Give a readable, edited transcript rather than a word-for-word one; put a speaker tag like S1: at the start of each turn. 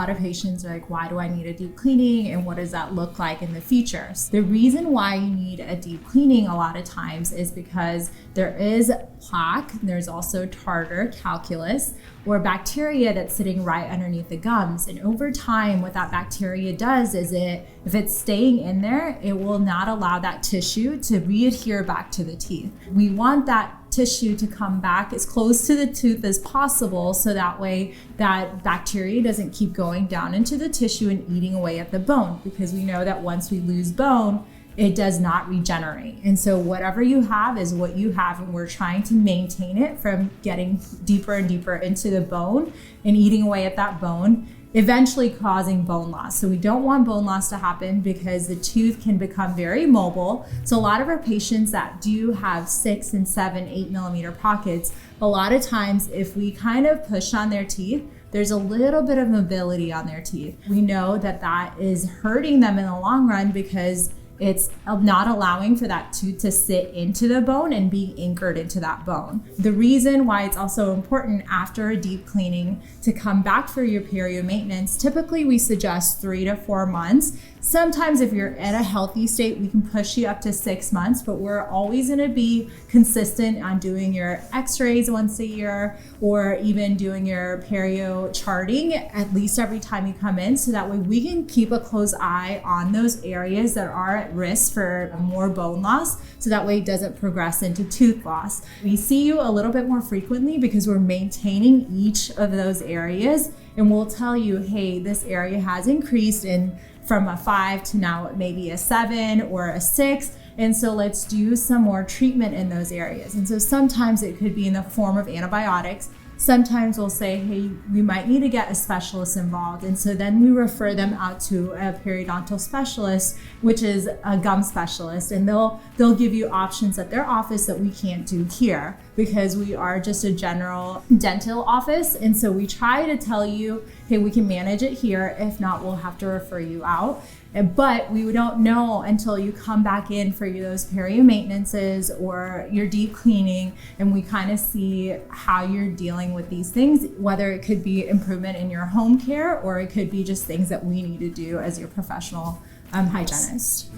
S1: lot of patients are like, why do I need a deep cleaning and what does that look like in the future? So the reason why you need a deep cleaning a lot of times is because there is plaque, there's also tartar, calculus, or bacteria that's sitting right underneath the gums. And over time, what that bacteria does is if it's staying in there, it will not allow that tissue to re-adhere back to the teeth. We want that tissue to come back as close to the tooth as possible, so that way that bacteria doesn't keep going down into the tissue and eating away at the bone, because we know that once we lose bone, it does not regenerate. And so whatever you have is what you have, and we're trying to maintain it from getting deeper and deeper into the bone and eating away at that bone, eventually causing bone loss. So we don't want bone loss to happen because the tooth can become very mobile. So a lot of our patients that do have 6 and 7, 8 millimeter pockets, a lot of times if we kind of push on their teeth, there's a little bit of mobility on their teeth. We know that that is hurting them in the long run because it's not allowing for that tooth to sit into the bone and be anchored into that bone. The reason why it's also important after a deep cleaning to come back for your perio maintenance, typically we suggest 3 to 4 months. Sometimes if you're at a healthy state, we can push you up to 6 months, but we're always gonna be consistent on doing your x-rays once a year, or even doing your perio charting at least every time you come in, so that way we can keep a close eye on those areas that are at risk for more bone loss, so that way it doesn't progress into tooth loss. We see you a little bit more frequently because we're maintaining each of those areas, and we'll tell you, hey, this area has increased from a 5 to now maybe a 7 or a 6. And so let's do some more treatment in those areas. And so sometimes it could be in the form of antibiotics. Sometimes we'll say, hey, we might need to get a specialist involved. And so then we refer them out to a periodontal specialist, which is a gum specialist. And they'll give you options at their office that we can't do here, because we are just a general dental office. And so we try to tell you, hey, we can manage it here. If not, we'll have to refer you out. But we don't know until you come back in for those perio maintenances or your deep cleaning, and we kind of see how you're dealing with these things, whether it could be improvement in your home care or it could be just things that we need to do as your professional hygienist.